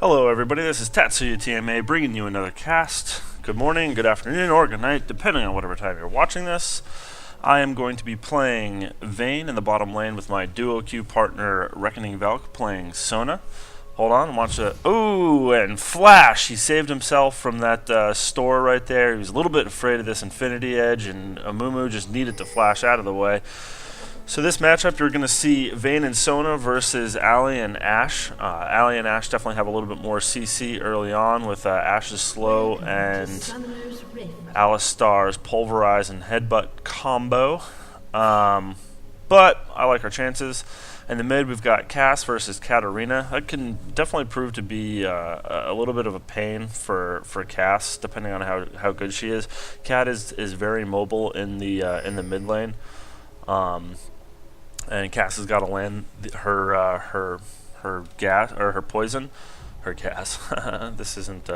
Hello everybody, this is Tatsuya TMA bringing you another cast. Good morning, good afternoon, or good night, depending on whatever time you're watching this. I am going to be playing Vayne in the bottom lane with my duo queue partner Reckoning Valk playing Sona. Hold on, watch it. Ooh, and Flash! He saved himself from that store right there. He was a little bit afraid of this Infinity Edge, and Amumu just needed to flash out of the way. So this matchup, you're going to see Vayne and Sona versus Ali and Ashe. Ali and Ashe definitely have a little bit more CC early on with Ashe's slow and Alistar's pulverize and headbutt combo. But I like our chances. In the mid, we've got Cass versus Katarina. That can definitely prove to be a little bit of a pain for Cass, depending on how good she is. Kat is very mobile in the mid lane. And Cass has got to land her gas or her poison, her gas. This isn't.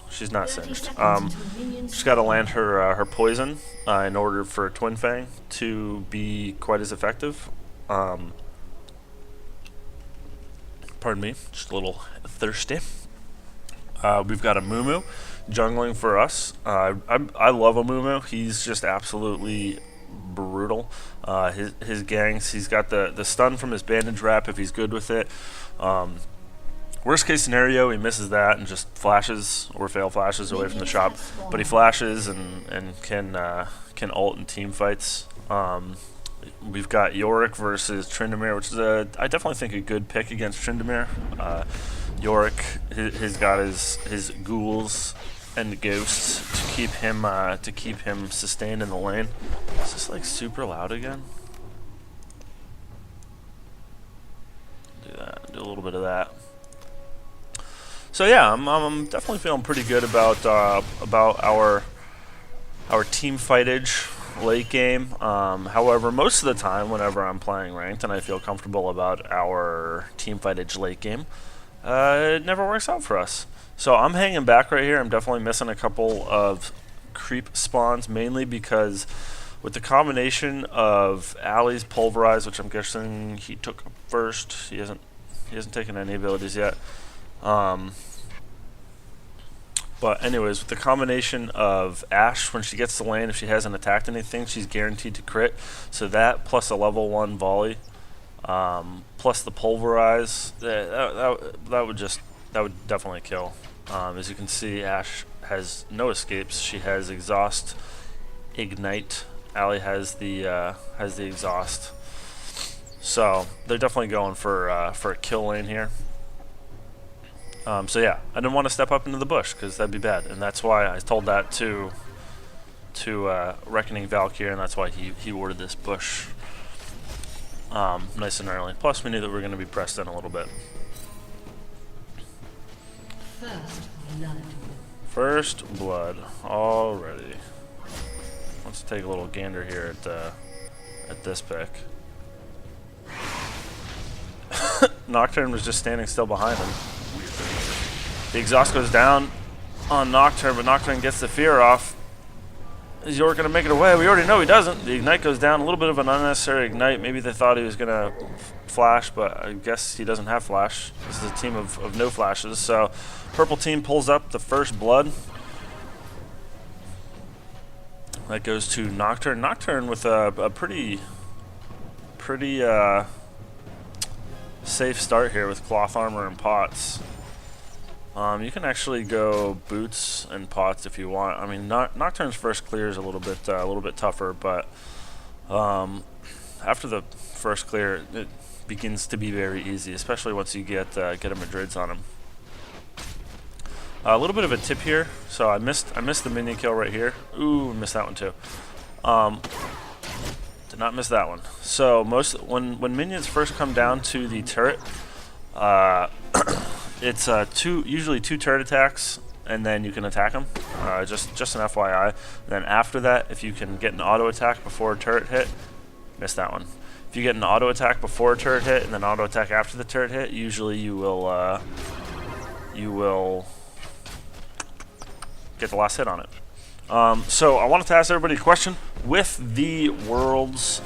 She's not singed. She's got to land her poison in order for Twin Fang to be quite as effective. Pardon me, just a little thirsty. We've got Amumu jungling for us. I love Amumu. He's just absolutely brutal. His gangs, he's got the stun from his bandage wrap if he's good with it. Worst case scenario, he misses that and just flashes or fail flashes away from the shop, but he flashes and can ult in team fights. We've got Yorick versus Tryndamere, which is I definitely think a good pick against Tryndamere. Yorick, he's got his ghouls and ghosts to keep him sustained in the lane. Is this like super loud again? Do that. Do a little bit of that. So yeah, I'm definitely feeling pretty good about our team fightage late game. However, most of the time, whenever I'm playing ranked and I feel comfortable about our team fightage late game, it never works out for us. So I'm hanging back right here. I'm definitely missing a couple of creep spawns, mainly because with the combination of Ali's pulverize, which I'm guessing he took first, he hasn't taken any abilities yet. But anyways, with the combination of Ashe, when she gets to lane, if she hasn't attacked anything, she's guaranteed to crit. So that plus a level 1 volley, plus the pulverize, that would definitely kill. As you can see, Ashe has no escapes. She has exhaust, ignite. Ali has the exhaust. So they're definitely going for a kill lane here. So yeah, I didn't want to step up into the bush because that'd be bad, and that's why I told that to Reckoning Valkyrie, and that's why he ordered this bush nice and early. Plus, we knew that we were going to be pressed in a little bit. First blood already. Let's take a little gander here at this pick. Nocturne was just standing still behind him. The exhaust goes down on Nocturne, but Nocturne gets the fear off. Is Yorick going to make it away? We already know he doesn't. The ignite goes down. A little bit of an unnecessary ignite. Maybe they thought he was going to flash, but I guess he doesn't have flash. This is a team of no flashes. So purple team pulls up the first blood. That goes to Nocturne. Nocturne with a pretty safe start here with cloth armor and pots. You can actually go boots and pots if you want. I mean, Nocturne's first clear is a little bit tougher, but after the first clear, it begins to be very easy, especially once you get a Madrids on him. A little bit of a tip here. So I missed the minion kill right here. Ooh, missed that one too. Did not miss that one. So when minions first come down to the turret, it's usually two turret attacks, and then you can attack them. Just an FYI. And then after that, if you can get an auto attack before a turret hit, miss that one. If you get an auto attack before a turret hit and then auto attack after the turret hit, usually you will get the last hit on it. So I wanted to ask everybody a question. With the Worlds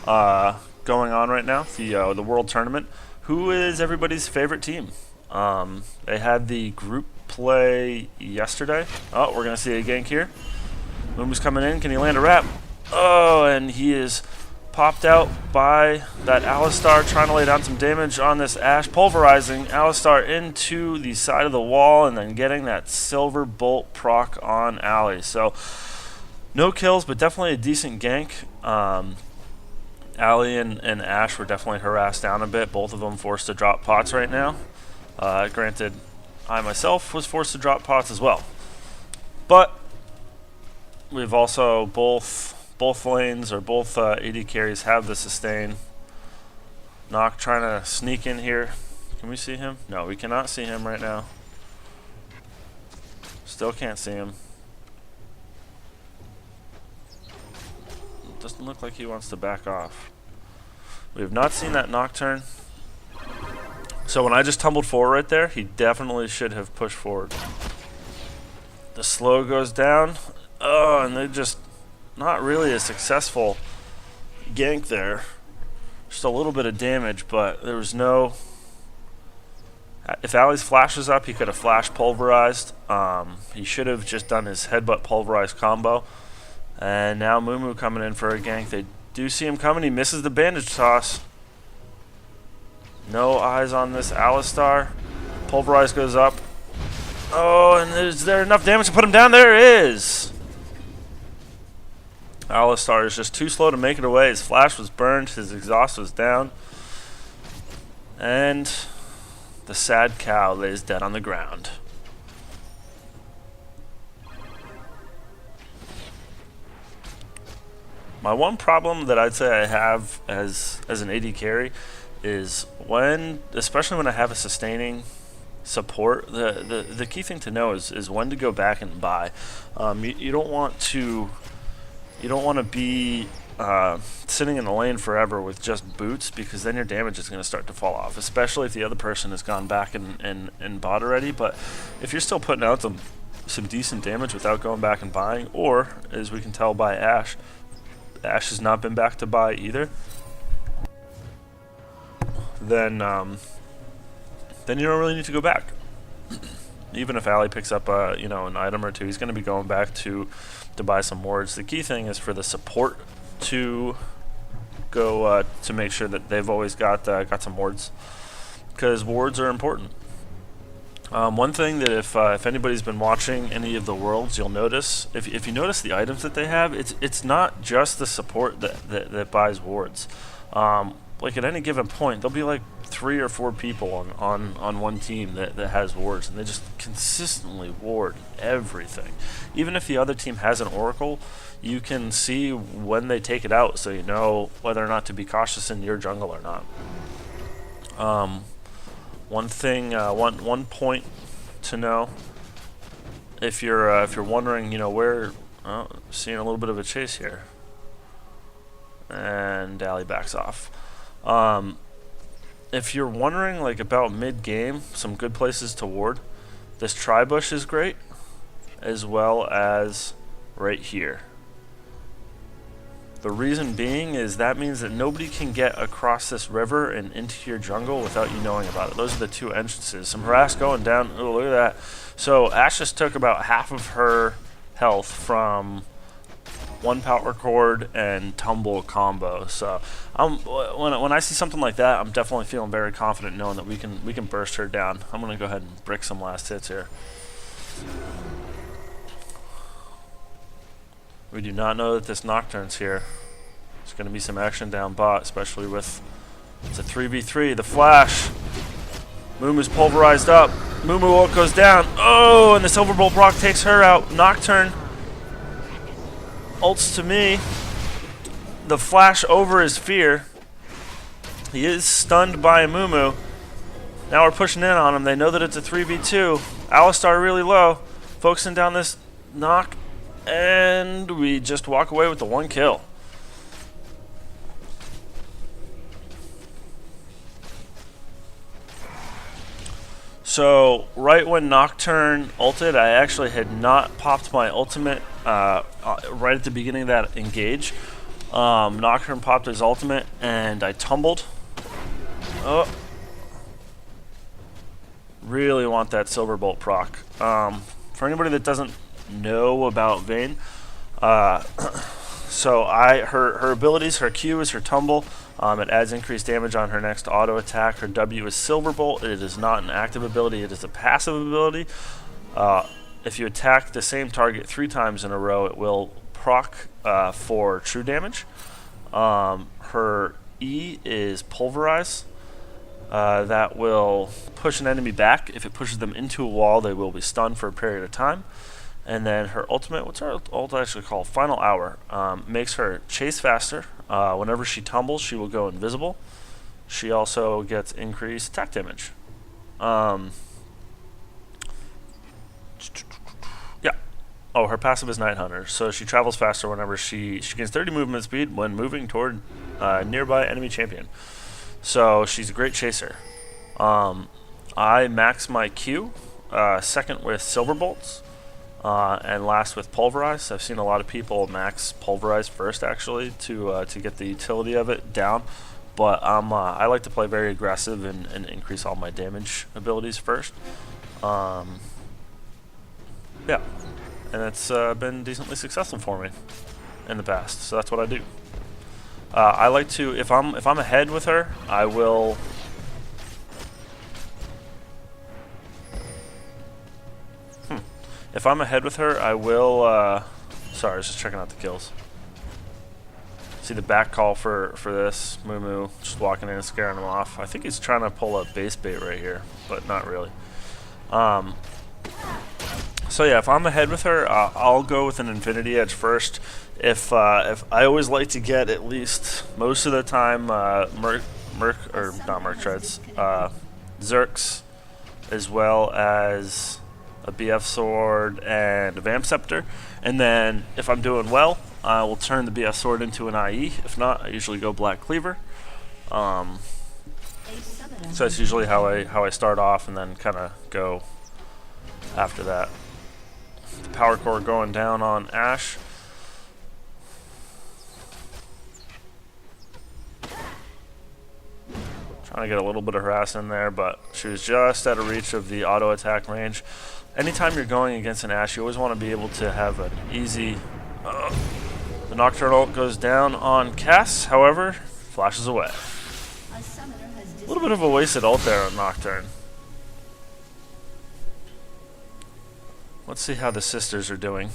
going on right now, the World Tournament, who is everybody's favorite team? They had the group play yesterday. Oh, we're going to see a gank here. Mumu's coming in. Can he land a wrap? Oh, and he is popped out by that Alistar, trying to lay down some damage on this Ashe, pulverizing Alistar into the side of the wall and then getting that silver bolt proc on Ali. So no kills, but definitely a decent gank. Ali and Ashe were definitely harassed down a bit. Both of them forced to drop pots right now. Granted, I myself was forced to drop pots as well. But we've also both lanes, or both AD carries, have the sustain. Noc trying to sneak in here. Can we see him? No, we cannot see him right now. Still can't see him. Doesn't look like he wants to back off. We have not seen that Nocturne. So when I just tumbled forward right there, he definitely should have pushed forward. The slow goes down. Oh, and they just... not really a successful gank there. Just a little bit of damage, but there was no... If Ali's flash was up, he could have flash pulverized. He should have just done his headbutt pulverized combo. And now Amumu coming in for a gank. They do see him coming. He misses the bandage toss. No eyes on this Alistar. Pulverize goes up. Oh, and is there enough damage to put him down? There is! Alistar is just too slow to make it away. His flash was burned. His exhaust was down. And the sad cow lays dead on the ground. My one problem that I'd say I have as an AD carry is when, especially when I have a sustaining support, the key thing to know is when to go back and buy. You don't want to be sitting in the lane forever with just boots, because then your damage is going to start to fall off, especially if the other person has gone back and bought already. But if you're still putting out some decent damage without going back and buying, or as we can tell by Ashe has not been back to buy either, then you don't really need to go back. Even if Ali picks up an item or two, he's going to be going back to buy some wards. The key thing is for the support to go to make sure that they've always got some wards, because wards are important. One thing that if anybody's been watching any of the worlds, you'll notice, if you notice the items that they have, it's not just the support that buys wards. Like at any given point, there'll be like 3 or 4 people on one team that has wards, and they just consistently ward everything. Even if the other team has an oracle, you can see when they take it out, so you know whether or not to be cautious in your jungle or not. One thing, one point to know, if you're wondering, where, seeing a little bit of a chase here, and Ali backs off. If you're wondering about mid-game, some good places to ward, this tri-bush is great, as well as right here. The reason being is that means that nobody can get across this river and into your jungle without you knowing about it. Those are the 2 entrances. Some harass going down. Oh, look at that. So Ashe just took about half of her health from one power cord and tumble combo. So when I see something like that, I'm definitely feeling very confident knowing that we can burst her down. I'm gonna go ahead and brick some last hits here. We do not know that this Nocturne's here. There's gonna be some action down bot, especially with it's a 3v3. The flash. Mumu's pulverized up. Mumu ult goes down. Oh, and the Silver Bolt proc takes her out. Nocturne ults to me. The flash over his fear. He is stunned by Amumu. Now we're pushing in on him. They know that it's a 3v2. Alistar really low. Focusing down this knock. And we just walk away with the 1 kill. So right when Nocturne ulted, I actually had not popped my ultimate right at the beginning of that engage. Nocturne popped his ultimate and I tumbled. Oh. Really want that Silver Bolt proc. For anybody that doesn't know about Vayne, so her abilities, her Q is her tumble. It adds increased damage on her next auto attack. Her W is Silver Bolt. It is not an active ability. It is a passive ability. If you attack the same target 3 times in a row, it will proc for true damage. Her E is Pulverize. That will push an enemy back. If it pushes them into a wall, they will be stunned for a period of time. And then her ultimate, what's her ult actually called? Final Hour. Makes her chase faster. Whenever she tumbles, she will go invisible. She also gets increased attack damage. Yeah. Oh, her passive is Night Hunter. So she travels faster whenever she gains 30 movement speed when moving toward nearby enemy champion. So she's a great chaser. I max my Q, second with Silver Bolts. And last with Pulverize. I've seen a lot of people max Pulverize first, actually, to get the utility of it down. But I like to play very aggressive and increase all my damage abilities first. Yeah, and it's been decently successful for me in the past. So that's what I do. I like to, if I'm ahead with her, I will. If I'm ahead with her, I will, sorry, I was just checking out the kills. See the back call for this, Mumu, just walking in and scaring him off. I think he's trying to pull a base bait right here, but not really. So yeah, if I'm ahead with her, I'll go with an Infinity Edge first. If I always like to get at least, most of the time, Zerks, as well as a BF sword and a Vamp Scepter, and then if I'm doing well, I will turn the BF sword into an IE. If not, I usually go Black Cleaver. So that's usually how I start off, and then kind of go after that. The power core going down on Ashe. Trying to get a little bit of harass in there, but she was just out of reach of the auto attack range. Anytime you're going against an Ashe, you always want to be able to have an easy... the Nocturne ult goes down on Cass, however, flashes away. A little bit of a wasted ult there on Nocturne. Let's see how the sisters are doing.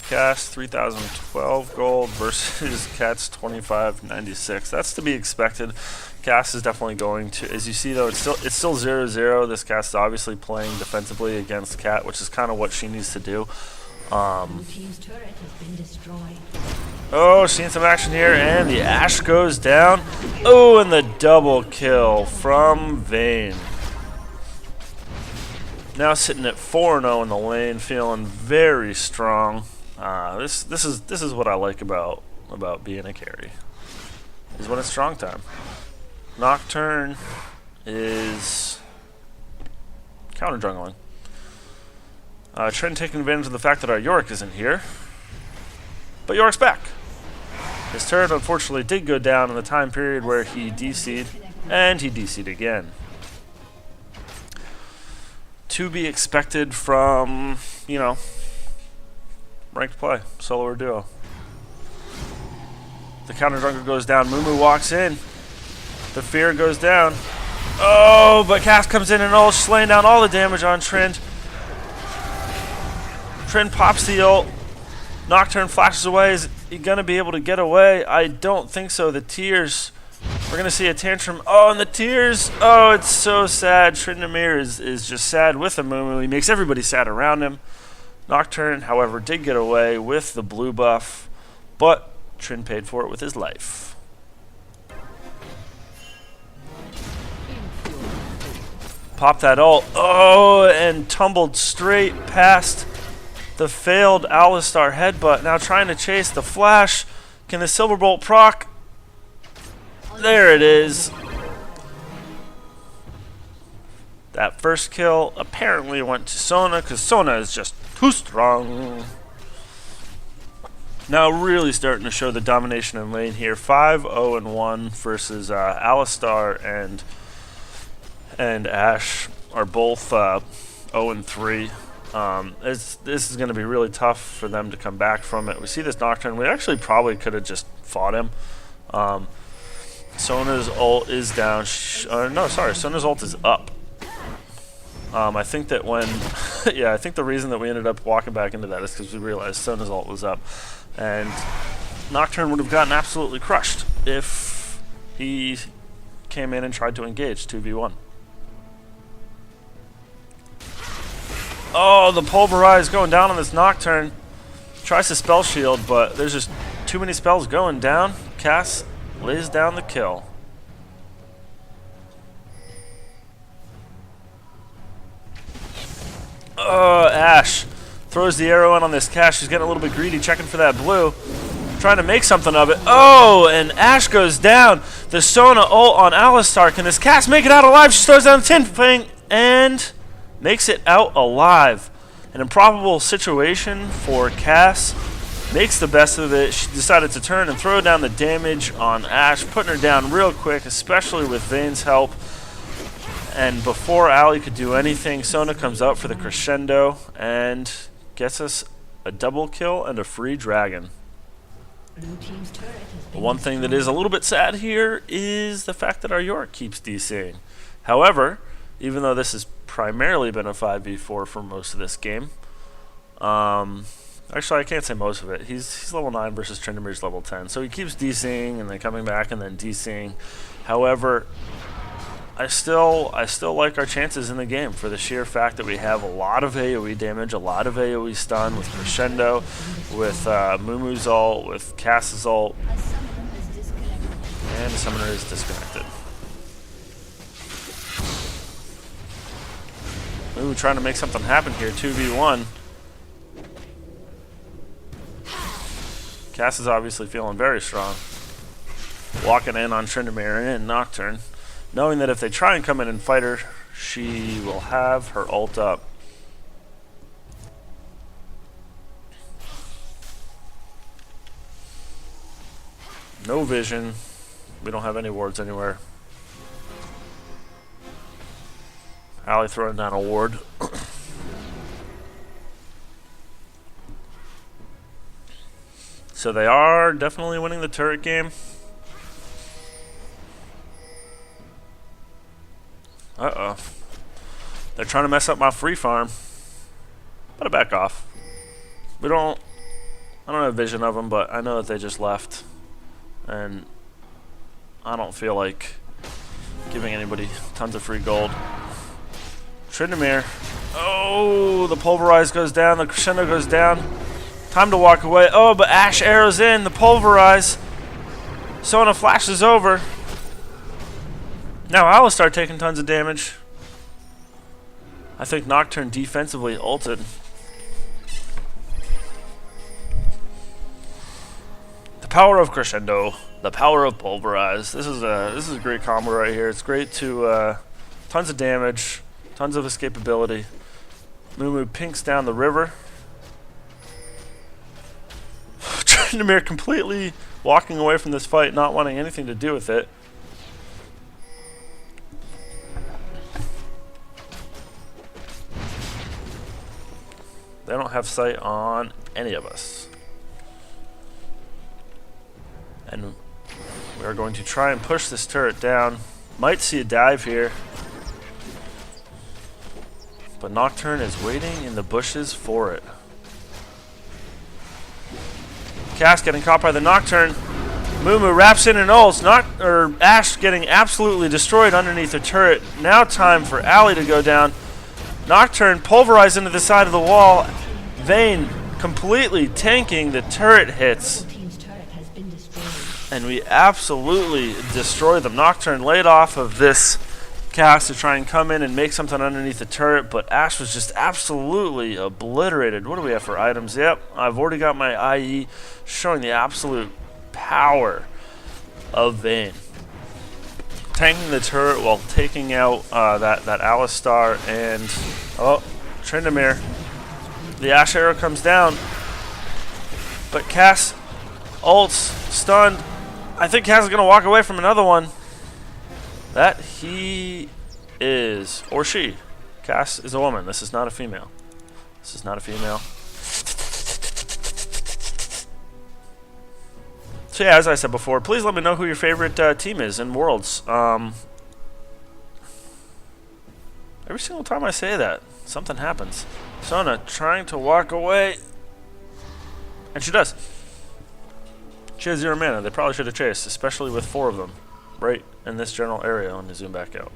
Cass 3012 gold versus Cat's 2596. That's to be expected. Cass is definitely going to, as you see though, it's still 0-0. This Cass is obviously playing defensively against Cat, which is kind of what she needs to do. Oh, seeing some action here, and the Ashe goes down. Oh, and the double kill from Vayne. Now sitting at 4-0 in the lane, feeling very strong. This is what I like about being a carry, is when it's strong time. Nocturne is counter jungling. Trynd taking advantage of the fact that our Yorick isn't here, but Yorick's back. His turret unfortunately did go down in the time period where he DC'd, and he DC'd again. To be expected from, you know, ranked play, solo or duo. The counter jungler goes down. Mumu walks in. The fear goes down. Oh, but Cass comes in and ults, slaying down all the damage on Trynd. Trynd pops the ult. Nocturne flashes away. Is he going to be able to get away? I don't think so. The tears. We're going to see a tantrum. Oh, and the tears. Oh, it's so sad. Tryndamere is just sad with Amumu. He makes everybody sad around him. Nocturne, however, did get away with the blue buff, but Trynd paid for it with his life. Pop that ult. Oh, and tumbled straight past the failed Alistar headbutt. Now trying to chase the flash. Can the Silver Bolt proc? There it is. That first kill apparently went to Sona, because Sona is just too strong. Now really starting to show the domination in lane here. 5-0-1 versus Alistar and Ashe. are both 0-3. This is going to be really tough for them to come back from it. We see this Nocturne. We actually probably could have just fought him. Sona's ult is down. No, sorry. Sona's ult is up. I think that when... yeah, I think the reason that we ended up walking back into that is because we realized Sona's ult was up. And Nocturne would have gotten absolutely crushed if he came in and tried to engage 2v1. Oh, the Pulverize going down on this Nocturne. Tries to spell shield, but there's just too many spells going down. Cass lays down the kill. Ashe throws the arrow in on this Cass. She's getting a little bit greedy, checking for that blue. Trying to make something of it. Oh, and Ashe goes down. The Sona ult on Alistar. Can this Cass make it out alive? She throws down the tin thing and makes it out alive. An improbable situation for Cass. Makes the best of it. She decided to turn and throw down the damage on Ashe, putting her down real quick, especially with Vayne's help. And before Ali could do anything, Sona comes out for the crescendo and gets us a double kill and a free dragon. The one thing that is a little bit sad here is the fact that our Yorick keeps DCing. However, even though this has primarily been a 5v4 for most of this game, actually I can't say most of it. He's level 9 versus Tryndamere's level 10, so he keeps DCing and then coming back and then DCing. However, I still like our chances in the game for the sheer fact that we have a lot of AoE damage, a lot of AoE stun with Crescendo, with Mumu's ult, with Cass's ult, and the summoner is disconnected. Ooh, trying to make something happen here, 2v1. Cass is obviously feeling very strong. Walking in on Tryndamere and Nocturne, knowing that if they try and come in and fight her, she will have her ult up. No vision. We don't have any wards anywhere. Ali throwing down a ward. So they are definitely winning the turret game. Uh-oh. They're trying to mess up my free farm. Better back off. I don't have vision of them, but I know that they just left. And I don't feel like giving anybody tons of free gold. Tryndamere. Oh, the Pulverize goes down. The Crescendo goes down. Time to walk away. Oh, but Ashe arrows in. The Pulverize. Sona flashes over. Now Alistar taking tons of damage. I think Nocturne defensively ulted. The power of Crescendo. The power of Pulverize. This is a great combo right here. It's great to tons of damage, tons of escapability. Amumu pinks down the river. Tryndamere completely walking away from this fight, not wanting anything to do with it. They don't have sight on any of us. And we are going to try and push this turret down. Might see a dive here. But Nocturne is waiting in the bushes for it. Cass getting caught by the Nocturne. Amumu wraps in and ults. Ashe getting absolutely destroyed underneath the turret. Now time for Ali to go down. Nocturne pulverized into the side of the wall. Vayne completely tanking the turret hits. And we absolutely destroy them. Nocturne laid off of this Cass to try and come in and make something underneath the turret, but Ashe was just absolutely obliterated. What do we have for items? Yep, I've already got my IE showing the absolute power of Vayne. Tanking the turret while taking out that Alistar and Tryndamere. The Ashe arrow comes down, but Cass ults, stunned. I think Cass is going to walk away from another one. That he is, or she. Cass is a woman. This is not a female. This is not a female. So yeah, as I said before, please let me know who your favorite team is in Worlds. Every single time I say that, something happens. Sona trying to walk away. And she does. She has 0 mana. They probably should have chased, especially with 4 of them right in this general area. Let me zoom back out.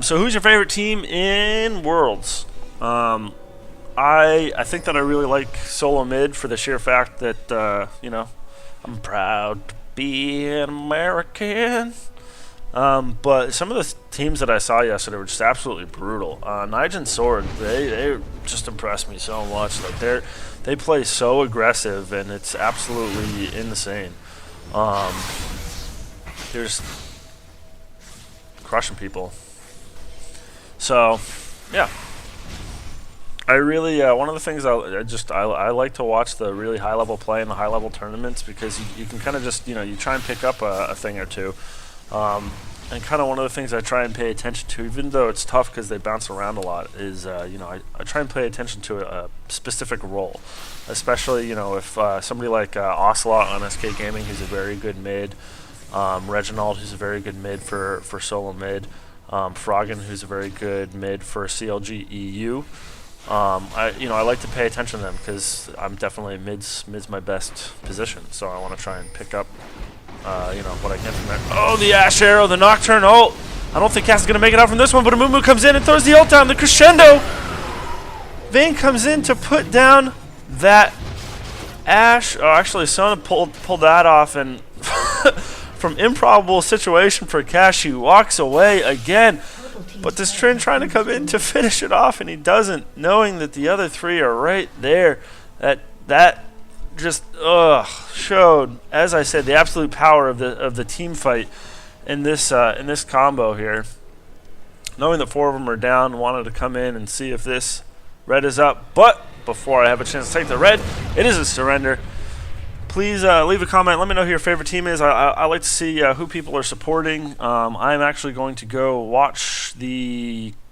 So who's your favorite team in Worlds? I think that I really like solo mid for the sheer fact that, you know, I'm proud to be an American. But some of the teams that I saw yesterday were just absolutely brutal. Nige Sword, they just impressed me so much. Like they play so aggressive, and it's absolutely insane. They're just crushing people. So, yeah. I really one of the things I like to watch the really high level play in the high level tournaments, because you can kind of just, you know, you try and pick up a thing or two, and kind of one of the things I try and pay attention to, even though it's tough because they bounce around a lot, is you know, I try and pay attention to a specific role, especially, you know, if somebody like Ocelot on SK Gaming, who's a very good mid, Reginald, who's a very good mid for solo mid, Froggen, who's a very good mid for CLG EU. I like to pay attention to them because I'm definitely mid's my best position, so I want to try and pick up, you know, what I can from there. Oh, the Ashe arrow, the Nocturne ult. I don't think Cass is gonna make it out from this one, but Amumu comes in and throws the ult down. The crescendo. Vayne comes in to put down that Ashe. Oh, actually, Sona pulled that off, and from improbable situation for Cass, he walks away again. But this Trynd trying to come in to finish it off, and he doesn't, knowing that the other 3 are right there. That just showed, as I said, the absolute power of the team fight in this combo here. Knowing that 4 of them are down, wanted to come in and see if this red is up. But before I have a chance to take the red, it is a surrender. Please leave a comment. Let me know who your favorite team is. I like to see who people are supporting. I'm actually going to go watch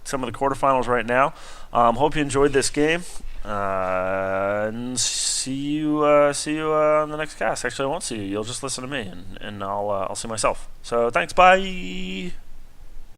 some of the quarterfinals right now. Hope you enjoyed this game. And see you on the next cast. Actually, I won't see you. You'll just listen to me, and I'll see myself. So thanks. Bye.